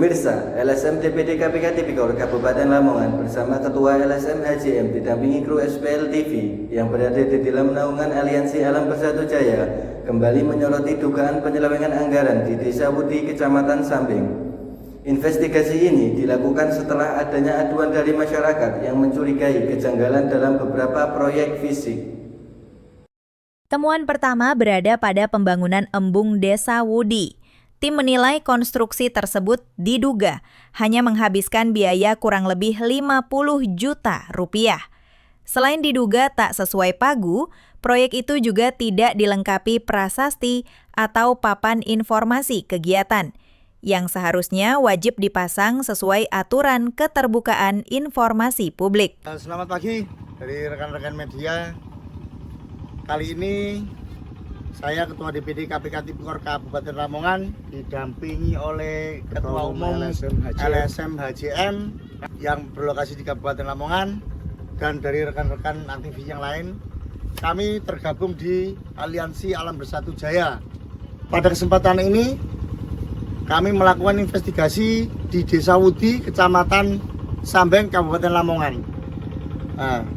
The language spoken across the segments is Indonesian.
Pemirsa, LSM DPD KPK Tipikor Kabupaten Lamongan bersama Ketua LSM HJM didampingi kru SPL TV yang berada di dalam naungan Aliansi Alam Bersatu Jaya kembali menyoroti dugaan penyelewengan anggaran di Desa Wudi, Kecamatan Sambing. Investigasi ini dilakukan setelah adanya aduan dari masyarakat yang mencurigai kejanggalan dalam beberapa proyek fisik. Temuan pertama berada pada pembangunan embung Desa Wudi. Tim menilai konstruksi tersebut diduga hanya menghabiskan biaya kurang lebih 50 juta rupiah. Selain diduga tak sesuai pagu, proyek itu juga tidak dilengkapi prasasti atau papan informasi kegiatan, yang seharusnya wajib dipasang sesuai aturan keterbukaan informasi publik. Selamat pagi dari rekan-rekan media. Kali ini saya Ketua DPD KPK Tipikor Kabupaten Lamongan didampingi oleh Ketua Umum LSM HJM yang berlokasi di Kabupaten Lamongan dan dari rekan-rekan aktivis yang lain. Kami tergabung di Aliansi Alam Bersatu Jaya. Pada kesempatan ini kami melakukan investigasi di Desa Wudi, Kecamatan Sambeng, Kabupaten Lamongan.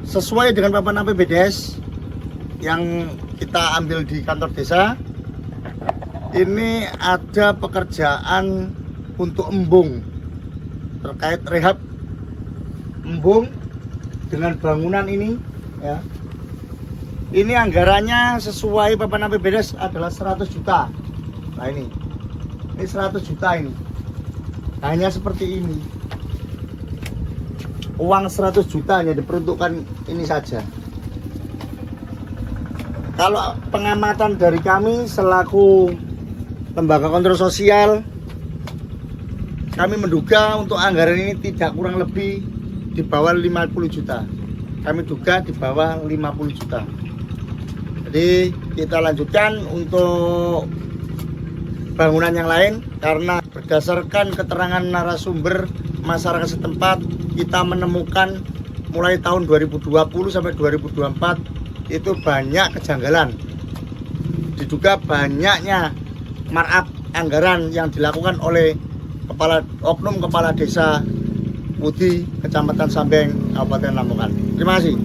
Sesuai dengan papan APBDes yang kita ambil di kantor desa, ini ada pekerjaan untuk embung terkait rehab embung dengan bangunan ini ya. Ini anggarannya sesuai papan APBDes adalah 100 juta. Nah ini 100 juta ini. Hanya seperti ini. Uang 100 juta hanya diperuntukkan ini saja. Kalau pengamatan dari kami selaku lembaga kontrol sosial, kami menduga untuk anggaran ini tidak kurang lebih di bawah 50 juta. Kami duga di bawah 50 juta. Jadi kita lanjutkan untuk bangunan yang lain karena berdasarkan keterangan narasumber masyarakat setempat, kita menemukan mulai tahun 2020 sampai 2024 itu banyak kejanggalan. Diduga banyaknya markup anggaran yang dilakukan oleh oknum kepala desa Wudi, Kecamatan Sambeng, Kabupaten Lamongan. Terima kasih.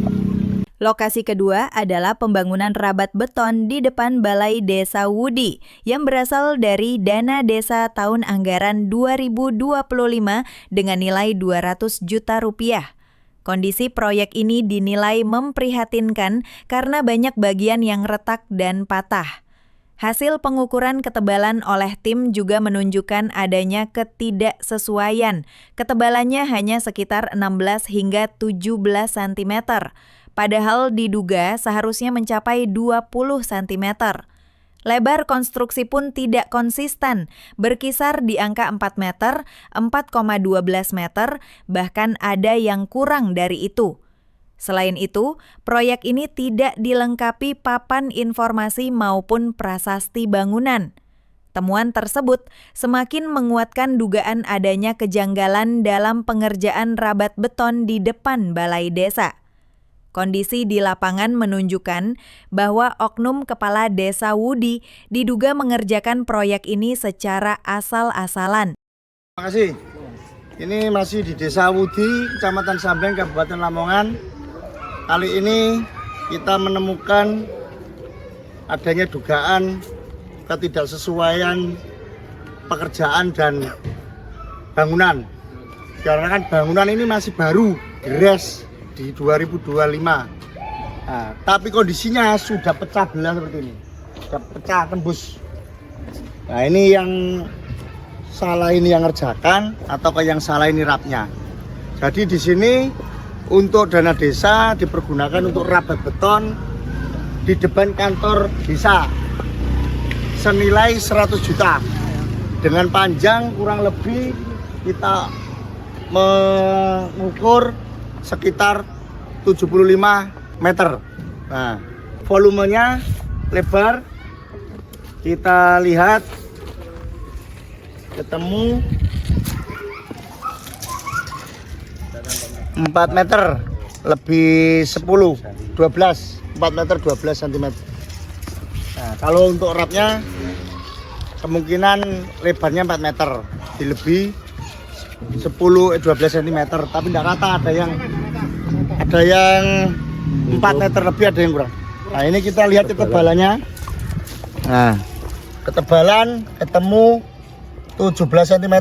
Lokasi kedua adalah pembangunan rabat beton di depan Balai Desa Wudi yang berasal dari dana desa tahun anggaran 2025 dengan nilai 200 juta rupiah. Kondisi proyek ini dinilai memprihatinkan karena banyak bagian yang retak dan patah. Hasil pengukuran ketebalan oleh tim juga menunjukkan adanya ketidaksesuaian. Ketebalannya hanya sekitar 16 hingga 17 cm, padahal diduga seharusnya mencapai 20 cm. Lebar konstruksi pun tidak konsisten, berkisar di angka 4 meter, 4,12 meter, bahkan ada yang kurang dari itu. Selain itu, proyek ini tidak dilengkapi papan informasi maupun prasasti bangunan. Temuan tersebut semakin menguatkan dugaan adanya kejanggalan dalam pengerjaan rabat beton di depan balai desa. Kondisi di lapangan menunjukkan bahwa oknum kepala desa Wudi diduga mengerjakan proyek ini secara asal-asalan. Terima kasih. Ini masih di Desa Wudi, Kecamatan Sambeng, Kabupaten Lamongan. Kali ini kita menemukan adanya dugaan ketidaksesuaian pekerjaan dan bangunan. Karena kan bangunan ini masih baru, gres di 2025. Nah, tapi kondisinya sudah pecah belah seperti ini. Sudah pecah tembus. Nah, ini yang salah ini yang ngerjakan atau yang salah ini rapnya. Jadi di sini untuk dana desa dipergunakan untuk rabat beton di depan kantor desa senilai 100 juta dengan panjang kurang lebih kita mengukur sekitar 75 meter. Nah, volumenya lebar kita lihat ketemu 4 meter lebih 10, 12, 4 meter 12 cm. Nah, kalau untuk rapnya kemungkinan lebarnya 4 meter, dilebih 12 cm, tapi tidak rata, ada yang 4 meter lebih, ada yang kurang. Nah, ini kita lihat ketebalannya. Nah, ketebalan ketemu 17 cm.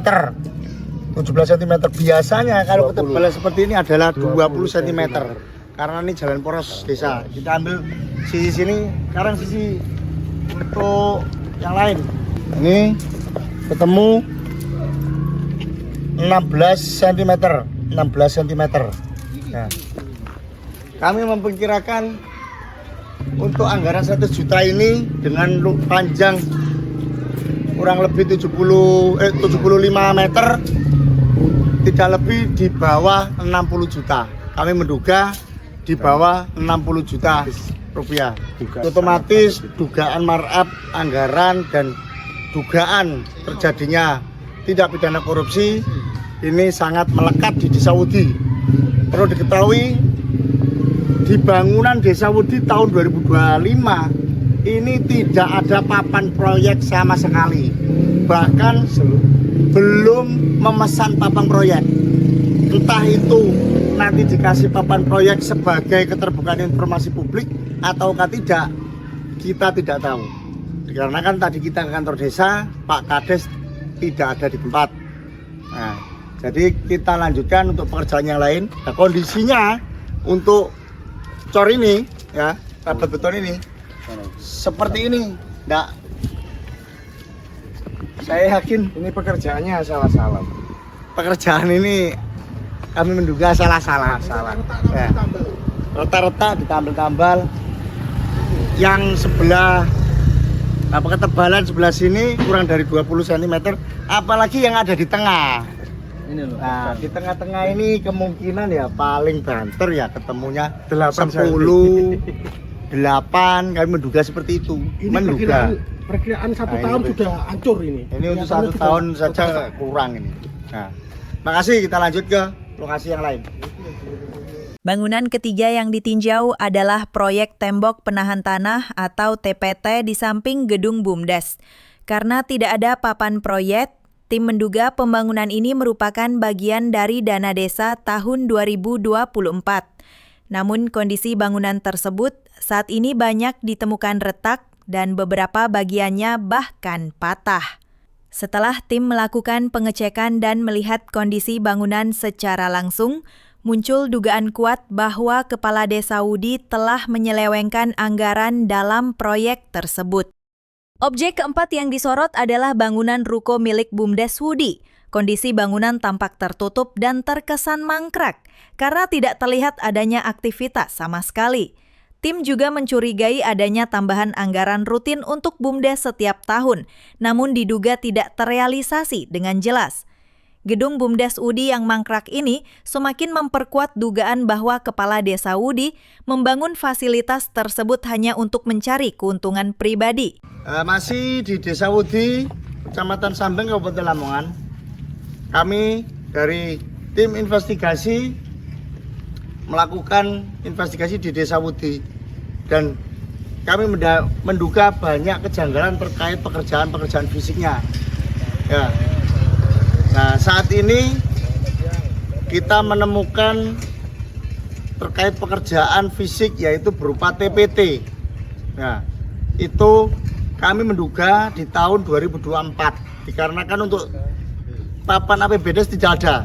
17 cm biasanya kalau ketebalan seperti ini adalah 20 cm. Karena ini jalan poros desa. Kita ambil sisi sini, sekarang sisi untuk yang lain. Ini ketemu 16 cm. 16 cm. Nah, kami memperkirakan untuk anggaran 100 juta ini dengan panjang kurang lebih 75 meter, tidak lebih di bawah 60 juta. Kami menduga di bawah 60 juta rupiah. Otomatis dugaan markup anggaran dan dugaan terjadinya tidak pidana korupsi ini sangat melekat di Desa Wudi. Perlu diketahui, di bangunan Desa Wudi tahun 2025 ini tidak ada papan proyek sama sekali. Bahkan belum memesan papan proyek. Entah itu nanti dikasih papan proyek sebagai keterbukaan informasi publik ataukah tidak, kita tidak tahu. Dikarenakan tadi kita ke kantor desa, Pak Kades tidak ada di tempat. Nah, jadi kita lanjutkan untuk pekerjaan yang lain. Nah, kondisinya untuk cor ini, ya, rabat beton ini seperti ini. Nggak, saya yakin Ini pekerjaannya salah-salah. pekerjaan ini kami menduga salah-salah. Ya. Retak-retak ditambal-tambal. Yang sebelah ketebalan sebelah sini kurang dari 20 cm, apalagi yang ada di tengah. Ini loh. Nah, di tengah-tengah ini kemungkinan ya paling banter ya ketemunya 8 10, 8, kami menduga seperti itu. Ini Menduga. perkiraan 1 Nah, tahun ini sudah hancur ini. Ini untuk Kelihatannya 1 sudah tahun rusak. saja kurang ini. Nah, makasih, kita lanjut ke lokasi yang lain. Bangunan ketiga yang ditinjau adalah proyek tembok penahan tanah atau TPT di samping gedung BUMDes. Karena tidak ada papan proyek, tim menduga pembangunan ini merupakan bagian dari dana desa tahun 2024. Namun kondisi bangunan tersebut saat ini banyak ditemukan retak dan beberapa bagiannya bahkan patah. Setelah tim melakukan pengecekan dan melihat kondisi bangunan secara langsung, muncul dugaan kuat bahwa Kepala Desa Wudi telah menyelewengkan anggaran dalam proyek tersebut. Objek keempat yang disorot adalah bangunan ruko milik BUMDes Wudi. Kondisi bangunan tampak tertutup dan terkesan mangkrak karena tidak terlihat adanya aktivitas sama sekali. Tim juga mencurigai adanya tambahan anggaran rutin untuk BUMDes setiap tahun, namun diduga tidak terrealisasi dengan jelas. Gedung BUMDes Wudi yang mangkrak ini semakin memperkuat dugaan bahwa Kepala Desa Wudi membangun fasilitas tersebut hanya untuk mencari keuntungan pribadi. Masih di Desa Wudi, Kecamatan Sambeng, Kabupaten Lamongan. Kami dari tim investigasi melakukan investigasi di Desa Wudi dan kami menduga banyak kejanggalan terkait pekerjaan fisiknya. Ya. Nah, saat ini kita menemukan terkait pekerjaan fisik yaitu berupa TPT. Nah, itu kami menduga di tahun 2024 dikarenakan untuk papan APBDes tidak ada.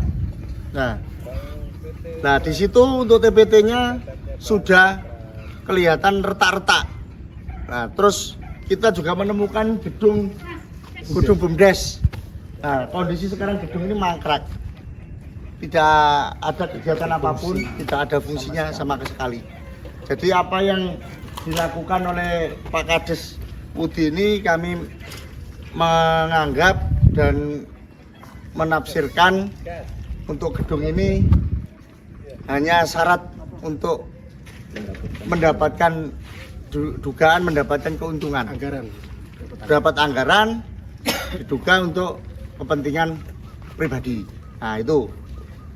Nah, di situ untuk TPT-nya sudah kelihatan retak-retak. Nah, terus kita juga menemukan gedung BUMDes. Nah, kondisi sekarang gedung ini mangkrak. Tidak ada kegiatan apapun, tidak ada fungsinya sama sekali. Jadi apa yang dilakukan oleh Pak Kades Wudi ini kami menganggap dan menafsirkan untuk gedung ini hanya syarat untuk mendapatkan dugaan mendapatkan keuntungan. Dapat anggaran diduga untuk kepentingan pribadi. Nah, itu.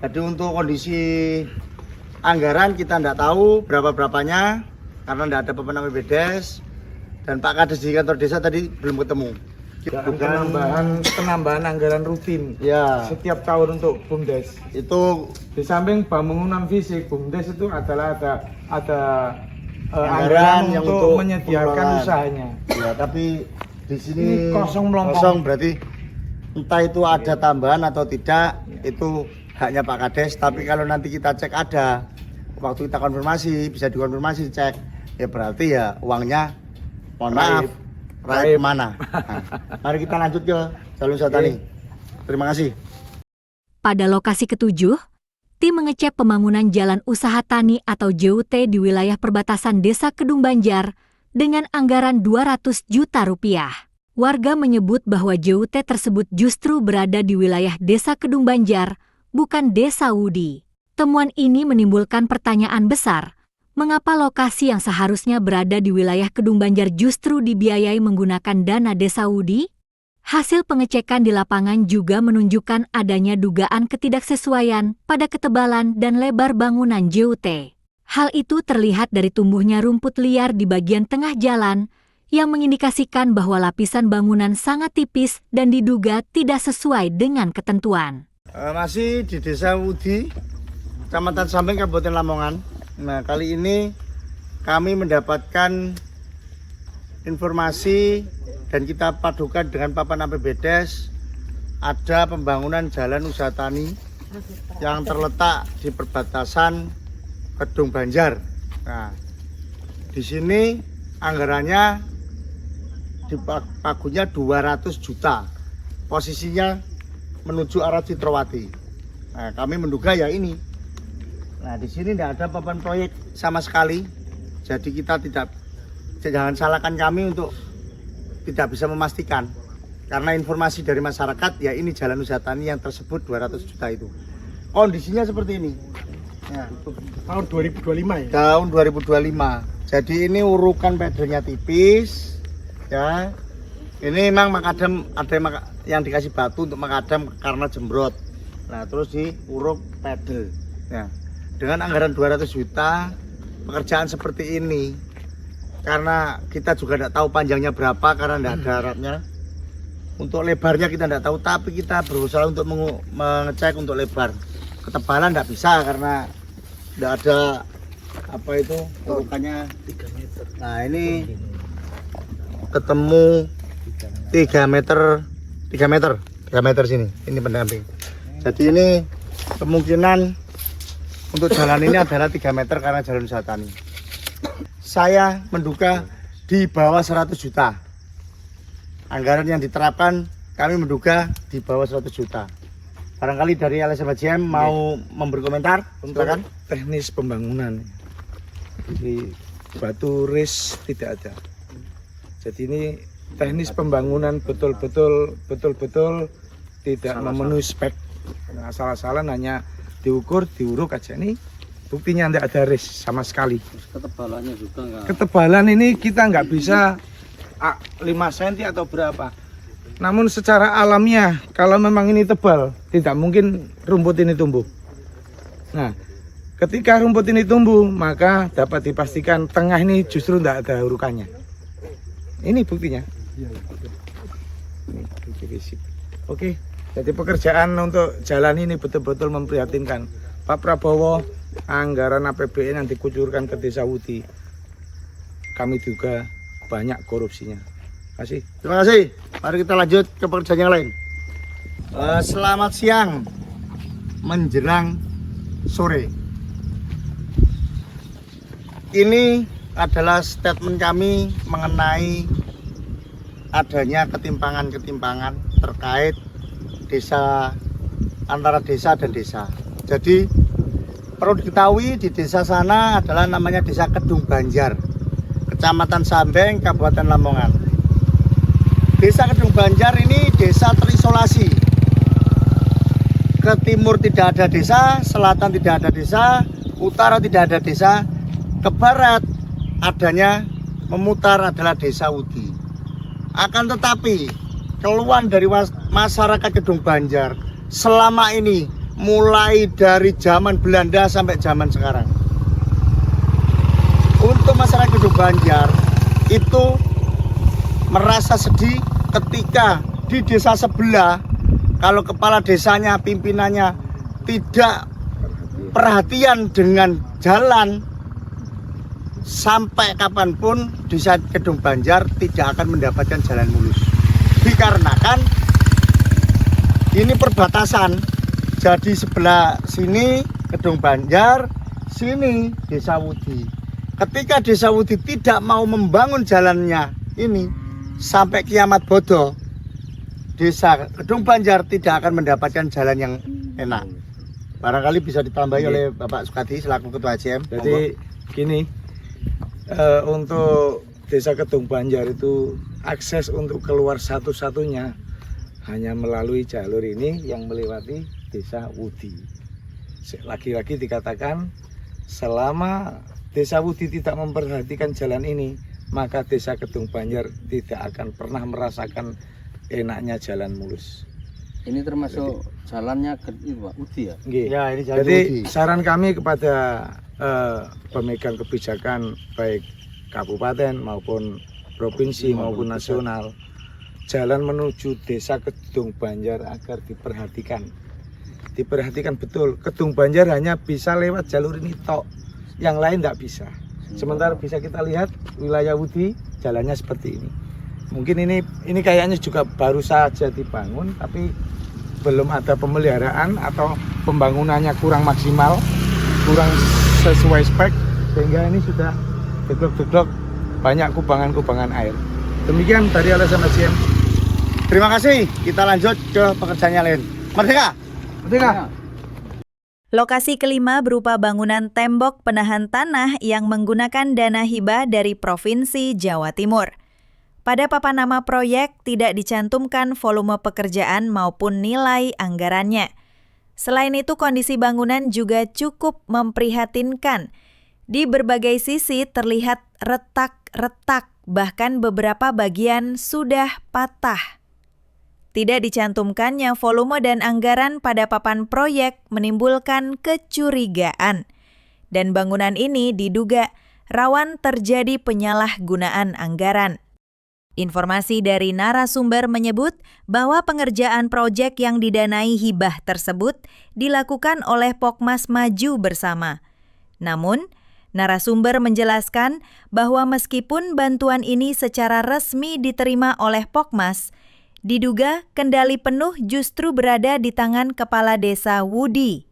Jadi untuk kondisi anggaran kita tidak tahu berapa-berapanya karena tidak ada papan APBDes dan Pak Kades di kantor desa tadi belum ketemu. penambahan anggaran rutin Ya, setiap tahun untuk BUMDes. itu Di samping bangunan fisik, BUMDes itu adalah ada anggaran yang untuk menyediakan pengelolaan. usahanya. ya, tapi di sini Ini kosong melompong. kosong, berarti entah itu ada tambahan atau tidak, itu haknya Pak Kades. Tapi kalau nanti kita cek ada, waktu kita konfirmasi, bisa dikonfirmasi cek, ya berarti ya uangnya, mohon maaf, raib kemana. Nah, mari kita lanjut ke jalur wisata nih. Terima kasih. Pada lokasi ketujuh, tim mengecek pembangunan jalan usaha tani atau JUT di wilayah perbatasan Desa Kedung Banjar dengan anggaran 200 juta rupiah. Warga menyebut bahwa JUT tersebut justru berada di wilayah Desa Kedung Banjar, bukan Desa Wudi. Temuan ini menimbulkan pertanyaan besar, mengapa lokasi yang seharusnya berada di wilayah Kedung Banjar justru dibiayai menggunakan dana Desa Wudi? Hasil pengecekan di lapangan juga menunjukkan adanya dugaan ketidaksesuaian pada ketebalan dan lebar bangunan JUT. Hal itu terlihat dari tumbuhnya rumput liar di bagian tengah jalan yang mengindikasikan bahwa lapisan bangunan sangat tipis dan diduga tidak sesuai dengan ketentuan. Masih di Desa Wudi, Kecamatan Samping, Kabupaten Lamongan. Nah, kali ini kami mendapatkan informasi dan kita padukan dengan papan APBDes, ada pembangunan jalan usaha tani yang terletak di perbatasan Kedung Banjar. Nah, di sini anggarannya dipagunya 200 juta. Posisinya menuju arah Citrowati. Nah, kami menduga ya ini. Nah, di sini tidak ada papan proyek sama sekali. Jadi kita jangan salahkan kami untuk tidak bisa memastikan. Karena informasi dari masyarakat ya ini jalan usaha tani yang tersebut 200 juta itu. Kondisinya seperti ini. Ya. Tahun 2025 ya? Tahun 2025. Jadi ini urukan pedalnya tipis. Ya. Ini memang makadam, ada yang dikasih batu untuk makadam karena jembrot. Nah, terus diuruk pedal. Ya. Dengan anggaran 200 juta, pekerjaan seperti ini, karena kita juga tidak tahu panjangnya berapa karena tidak ada aratnya. Untuk lebarnya kita tidak tahu, tapi kita berusaha untuk mengecek untuk lebar. Ketebalan tidak bisa karena tidak ada apa itu urukannya 3 meter. Nah, ini ketemu 3 meter sini. Ini pendamping. Jadi ini kemungkinan untuk jalan ini adalah 3 meter karena jalan usaha tani. Saya menduga di bawah 100 juta. Anggaran yang diterapkan kami menduga di bawah 100 juta. Barangkali dari LSM HCM mau memberi komentar, silakan. Teknis pembangunan. Jadi batu ris tidak ada. Jadi ini teknis pembangunan betul-betul tidak memenuhi spek. Asal-asalan hanya diukur, diuruk aja. Ini buktinya tidak ada ris sama sekali. Ketebalannya juga enggak. Ketebalan ini kita nggak bisa 5 cm atau berapa. Namun secara alamiah kalau memang ini tebal, tidak mungkin rumput ini tumbuh. Nah, ketika rumput ini tumbuh, maka dapat dipastikan tengah ini justru tidak ada urukannya. Ini buktinya. Ini bukti fisik. Oke, jadi pekerjaan untuk jalan ini betul-betul memprihatinkan. Pak Prabowo, anggaran APBN yang dikucurkan ke Desa Wudi, kami juga banyak korupsinya. Kasih. Terima kasih. Mari kita lanjut ke pekerjaan yang lain. Selamat siang menjelang sore. Ini adalah statement kami mengenai adanya ketimpangan-ketimpangan terkait desa, antara desa dan desa. Jadi perlu diketahui di desa sana adalah namanya Desa Kedung Banjar, Kecamatan Sambeng, Kabupaten Lamongan. Desa Kedung Banjar ini desa terisolasi. Ke timur tidak ada desa, selatan tidak ada desa, utara tidak ada desa, ke barat adanya memutar adalah Desa Wudi. Akan tetapi keluhan dari masyarakat Kedung Banjar selama ini mulai dari zaman Belanda sampai zaman sekarang. Untuk masyarakat Kedung Banjar itu merasa sedih ketika di desa sebelah kalau kepala desanya, pimpinannya tidak perhatian dengan jalan, sampai kapanpun desa Kedung Banjar tidak akan mendapatkan jalan mulus. Dikarenakan ini perbatasan, jadi sebelah sini Kedung Banjar, sini Desa Wudi. Ketika Desa Wudi tidak mau membangun jalannya ini sampai kiamat bodoh, Desa Kedung Banjar tidak akan mendapatkan jalan yang enak. Barangkali bisa ditambahi oleh Bapak Sukadi selaku Ketua HCM. Jadi gini, untuk Desa Kedung Banjar itu akses untuk keluar satu-satunya hanya melalui jalur ini yang melewati Desa Wudi. Lagi-lagi dikatakan selama Desa Wudi tidak memperhatikan jalan ini, maka Desa Kedung Banjar tidak akan pernah merasakan enaknya jalan mulus. Ini termasuk jalannya ke itu, Pak, Wudi ya? Nggih. Ya, ini jalan Jadi Wudi. saran kami kepada pemegang kebijakan baik kabupaten maupun provinsi maupun nasional, jalan menuju Desa Kedung Banjar agar diperhatikan betul. Kedung Banjar hanya bisa lewat jalur ini tok, yang lain tidak bisa. Sementara bisa kita lihat wilayah Wudi jalannya seperti ini. Mungkin ini kayaknya juga baru saja dibangun, tapi belum ada pemeliharaan atau pembangunannya kurang maksimal, kurang sesuai spek, sehingga ini sudah deglok-deglok banyak kubangan-kubangan air. Demikian dari LSM HCM. Terima kasih. Kita lanjut ke pekerjaan yang lain. Merdeka. Merdeka. Lokasi kelima berupa bangunan tembok penahan tanah yang menggunakan dana hibah dari Provinsi Jawa Timur. Pada papan nama proyek tidak dicantumkan volume pekerjaan maupun nilai anggarannya. Selain itu, kondisi bangunan juga cukup memprihatinkan. Di berbagai sisi terlihat retak-retak, bahkan beberapa bagian sudah patah. Tidak dicantumkannya volume dan anggaran pada papan proyek menimbulkan kecurigaan. Dan bangunan ini diduga rawan terjadi penyalahgunaan anggaran. Informasi dari narasumber menyebut bahwa pengerjaan proyek yang didanai hibah tersebut dilakukan oleh Pokmas Maju Bersama. Namun, narasumber menjelaskan bahwa meskipun bantuan ini secara resmi diterima oleh Pokmas, diduga kendali penuh justru berada di tangan Kepala Desa Wudi.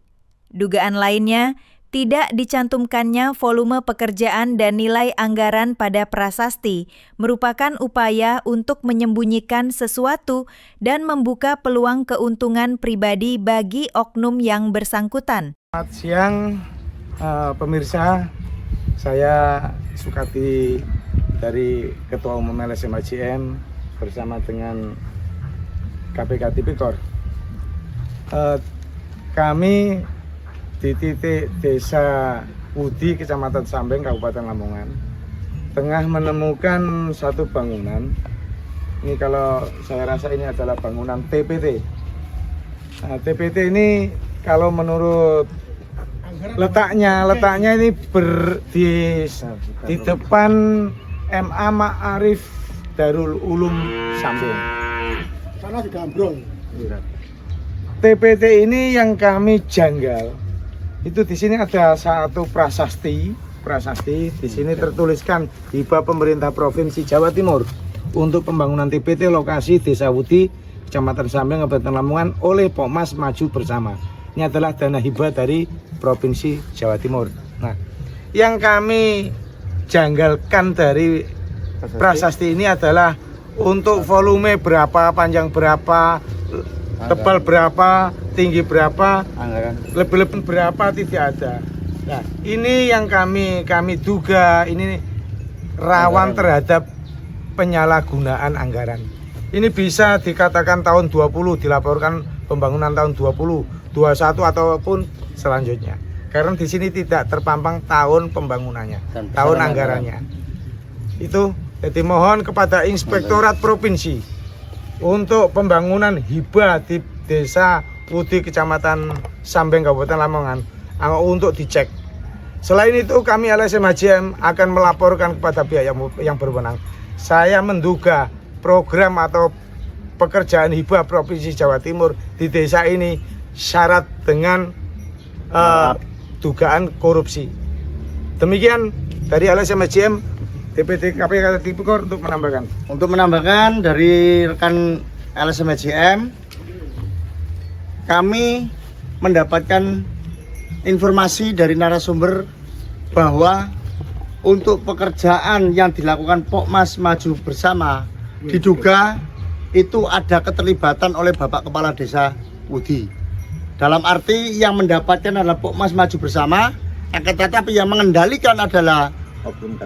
Dugaan lainnya, tidak dicantumkannya volume pekerjaan dan nilai anggaran pada prasasti merupakan upaya untuk menyembunyikan sesuatu dan membuka peluang keuntungan pribadi bagi oknum yang bersangkutan. Selamat siang pemirsa, saya Sukadi dari Ketua Umum LSM HCM bersama dengan KPK Tipikor. Kami di titik Desa Wudi, Kecamatan Sambeng, Kabupaten Lamongan, tengah menemukan satu bangunan. Ini kalau saya rasa ini adalah bangunan TPT. Nah, TPT ini kalau menurut letaknya ini di depan MA Ma'arif Darul Ulum Sambeng. Sana juga ambrol. TPT ini yang kami janggal. Itu di sini ada satu prasasti. Di sini tertuliskan hibah pemerintah Provinsi Jawa Timur untuk pembangunan TPT lokasi Desa Wudi, Kecamatan Sambeng, Kabupaten Lamongan oleh Pokmas Maju Bersama. Ini adalah dana hibah dari Provinsi Jawa Timur. Nah, yang kami janggalkan dari prasasti ini adalah untuk volume berapa, panjang berapa, tebal berapa, tinggi berapa, lebih berapa tidak ada. Nah, ini yang kami duga ini rawan terhadap penyalahgunaan anggaran. Ini bisa dikatakan tahun 20 dilaporkan pembangunan tahun 20, 21 ataupun selanjutnya. Karena di sini tidak terpampang tahun pembangunannya, tahun anggarannya. Itu jadi mohon kepada Inspektorat Provinsi untuk pembangunan hibah di Desa Wudi, Kecamatan Sambeng, Kabupaten Lamongan untuk dicek. Selain itu, kami LSM HCM akan melaporkan kepada pihak yang berwenang. Saya menduga program atau pekerjaan hibah Provinsi Jawa Timur di desa ini syarat dengan dugaan korupsi. Demikian dari LSM SJM DPD KPK Tipikor untuk menambahkan. Untuk menambahkan dari rekan LSM SJM, kami mendapatkan informasi dari narasumber bahwa untuk pekerjaan yang dilakukan Pokmas Maju Bersama diduga itu ada keterlibatan oleh Bapak Kepala Desa Wudi. Dalam arti yang mendapatkan adalah Pokmas Maju Bersama, akan tetapi yang mengendalikan adalah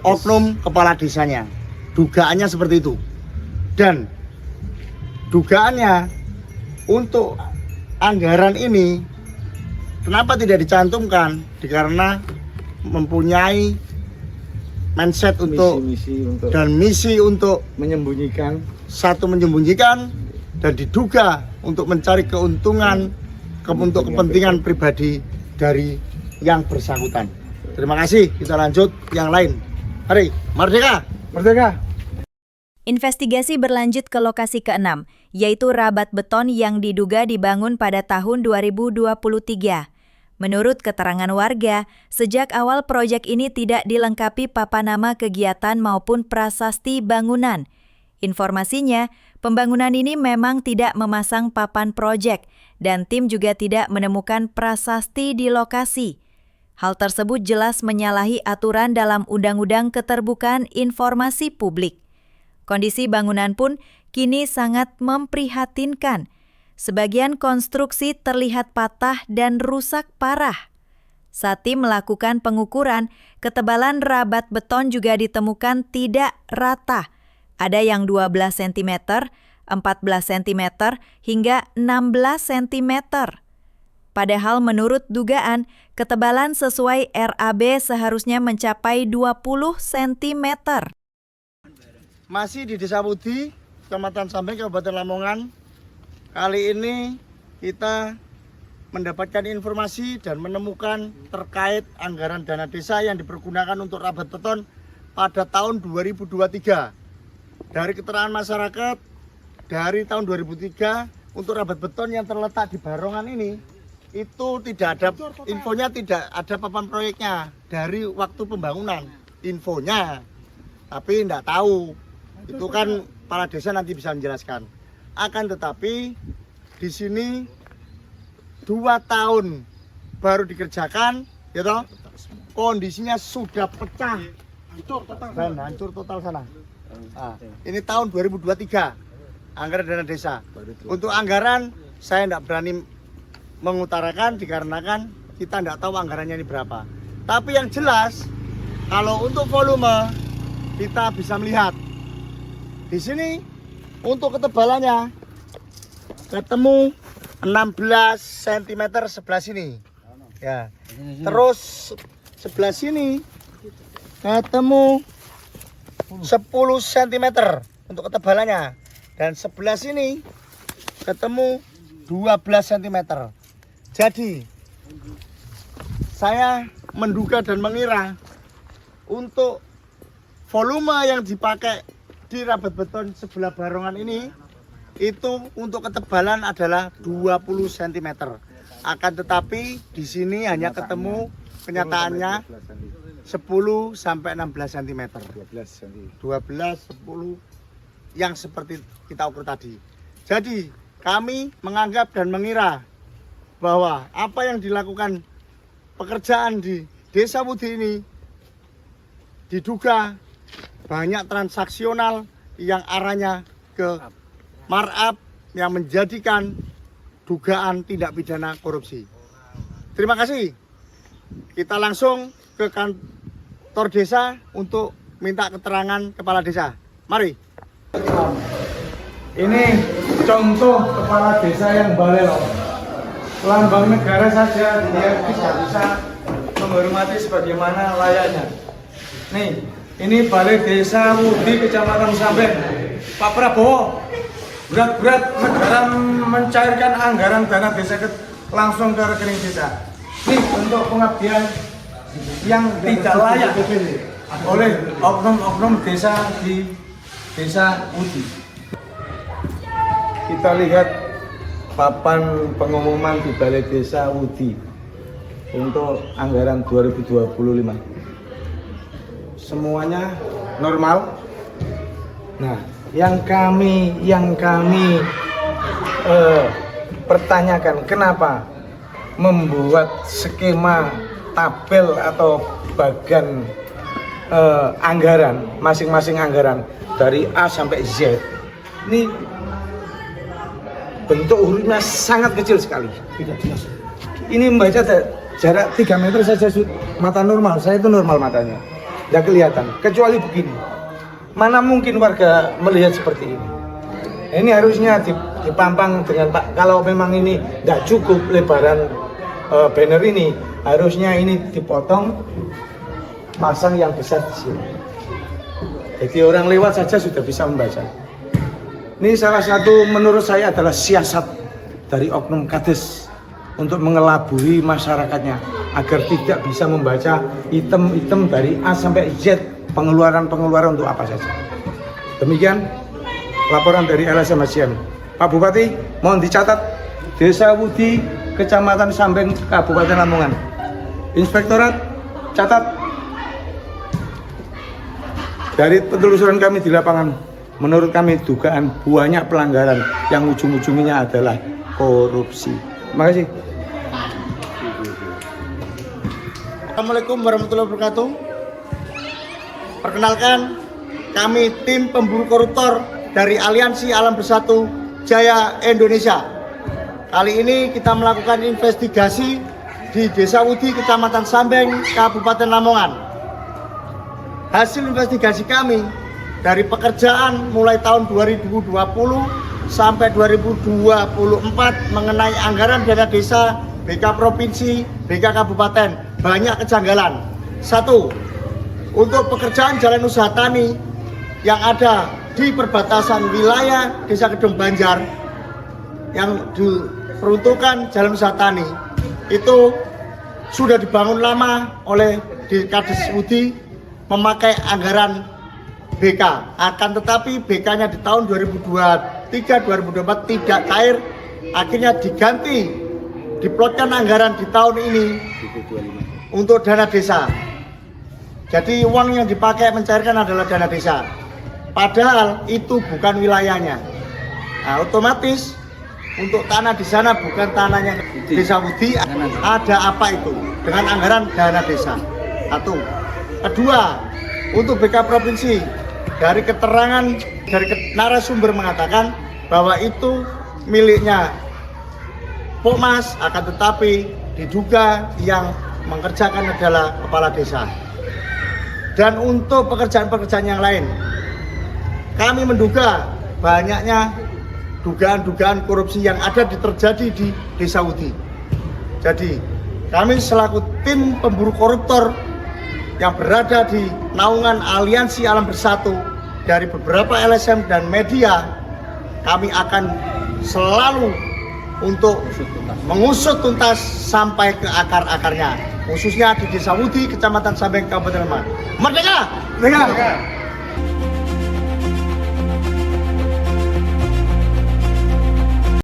oknum kepala desanya. Dugaannya seperti itu. Dan dugaannya untuk anggaran ini kenapa tidak dicantumkan? Karena mempunyai mindset untuk misi untuk menyembunyikan, satu menyembunyikan dan diduga untuk mencari keuntungan untuk kepentingan pribadi dari yang bersangkutan. Terima kasih, kita lanjut yang lain. Mari, Merdeka! Merdeka! Investigasi berlanjut ke lokasi ke-6, yaitu rabat beton yang diduga dibangun pada tahun 2023. Menurut keterangan warga, sejak awal proyek ini tidak dilengkapi papan nama kegiatan maupun prasasti bangunan. Informasinya, pembangunan ini memang tidak memasang papan proyek dan tim juga tidak menemukan prasasti di lokasi. Hal tersebut jelas menyalahi aturan dalam Undang-Undang Keterbukaan Informasi Publik. Kondisi bangunan pun kini sangat memprihatinkan. Sebagian konstruksi terlihat patah dan rusak parah. Saat tim melakukan pengukuran, ketebalan rabat beton juga ditemukan tidak rata. Ada yang 12 cm, 14 cm, hingga 16 cm. Padahal menurut dugaan, ketebalan sesuai RAB seharusnya mencapai 20 cm. Masih di Desa Wudi, Kecamatan Sampeng, Kabupaten Lamongan. Kali ini kita mendapatkan informasi dan menemukan terkait anggaran dana desa yang dipergunakan untuk rabat beton pada tahun 2023. Dari keterangan masyarakat, dari tahun 2003 untuk rabat beton yang terletak di Barongan ini, itu tidak ada infonya, tidak ada papan proyeknya dari waktu pembangunan infonya, tapi tidak tahu. Itu kan kepala desa nanti bisa menjelaskan. Akan tetapi di sini 2 tahun baru dikerjakan, ya toh, kondisinya sudah pecah, hancur total sana. Nah, ini tahun 2023 anggaran dana desa. Untuk anggaran saya tidak berani mengutarakan dikarenakan kita tidak tahu anggarannya ini berapa. Tapi yang jelas kalau untuk volume kita bisa melihat di sini. Untuk ketebalannya ketemu 16 cm sebelah sini. Ya. Terus sebelah sini ketemu 10 cm untuk ketebalannya. Dan sebelah sini ketemu 12 cm. Jadi saya menduga dan mengira untuk volume yang dipakai di rabat beton sebelah Barongan ini itu untuk ketebalan adalah 20 cm. Akan tetapi di sini hanya ketemu kenyataannya 10 sampai 16 cm. 12 10 yang seperti kita ukur tadi. Jadi kami menganggap dan mengira bahwa apa yang dilakukan pekerjaan di Desa Wudi ini diduga banyak transaksional yang arahnya ke markup yang menjadikan dugaan tindak pidana korupsi. Terima kasih. Kita langsung ke kantor desa untuk minta keterangan kepala desa. Mari. Ini contoh kepala desa yang balelo. Lambang negara saja dia tidak bisa menghormati sebagaimana layaknya. Nih, ini Balai Desa Wudi Kecamatan Sampeng. Pak Prabowo, berat-berat negara mencairkan anggaran dana desa langsung ke rekening desa. Ini untuk pengabdian yang tidak layak oleh oknum-oknum desa di Desa Wudi. kita lihat papan pengumuman di Balai Desa Wudi untuk anggaran 2025. Semuanya normal. Nah, yang kami pertanyakan, kenapa membuat skema tabel atau bagan anggaran, masing-masing anggaran dari A sampai Z. Ini bentuk hurufnya sangat kecil sekali. Tidak jelas. Ini membaca jarak 3 meter saja, mata normal, saya itu normal matanya. Tidak kelihatan, kecuali begini. Mana mungkin warga melihat seperti ini? Ini harusnya dipampang dengan Pak. Kalau memang ini tidak cukup lebaran banner ini, harusnya ini dipotong, pasang yang besar di sini. Jadi orang lewat saja sudah bisa membaca. Ini salah satu menurut saya adalah siasat dari oknum Kades untuk mengelabui masyarakatnya agar tidak bisa membaca item-item dari A sampai Z, pengeluaran-pengeluaran untuk apa saja. Demikian laporan dari LSM HCM. Pak Bupati, mohon dicatat Desa Wudi, Kecamatan Sambeng, Kabupaten Lamongan. Inspektorat, catat. Dari penelusuran kami di lapangan, menurut kami dugaan banyak pelanggaran yang ujung-ujungnya adalah korupsi. Terima kasih. Assalamualaikum warahmatullahi wabarakatuh. Perkenalkan, kami tim pemburu koruptor dari Aliansi Alam Bersatu Jaya Indonesia. Kali ini kita melakukan investigasi di Desa Wudi, Kecamatan Sambeng, Kabupaten Lamongan. Hasil investigasi kami dari pekerjaan mulai tahun 2020 sampai 2024 mengenai anggaran dana desa, BK Provinsi, BK Kabupaten, banyak kejanggalan. 1. Untuk pekerjaan jalan usaha tani yang ada di perbatasan wilayah Desa Kedung Banjar yang diperuntukkan jalan usaha tani itu sudah dibangun lama oleh di Kades Wudi memakai anggaran BK, akan tetapi BK-nya di tahun 2023-2024 tidak cair, akhirnya diganti, diplotkan anggaran di tahun ini untuk dana desa. Jadi uang yang dipakai mencairkan adalah dana desa, padahal itu bukan wilayahnya. Nah, otomatis untuk tanah di sana bukan tanahnya Desa Wudi. Ada apa itu dengan anggaran dana desa? 1. Kedua, untuk BK Provinsi, dari keterangan dari narasumber mengatakan bahwa itu miliknya Pokmas, akan tetapi diduga yang mengerjakan adalah kepala desa. Dan untuk pekerjaan-pekerjaan yang lain, kami menduga banyaknya dugaan-dugaan korupsi yang ada terjadi di Desa Wudi. Jadi kami selaku tim pemburu koruptor yang berada di naungan Aliansi Alam Bersatu dari beberapa LSM dan media, kami akan selalu untuk mengusut tuntas sampai ke akar-akarnya, khususnya di Desa Wudi, Kecamatan Sambeng, Kabupaten Lamongan. Merdeka! Merdeka!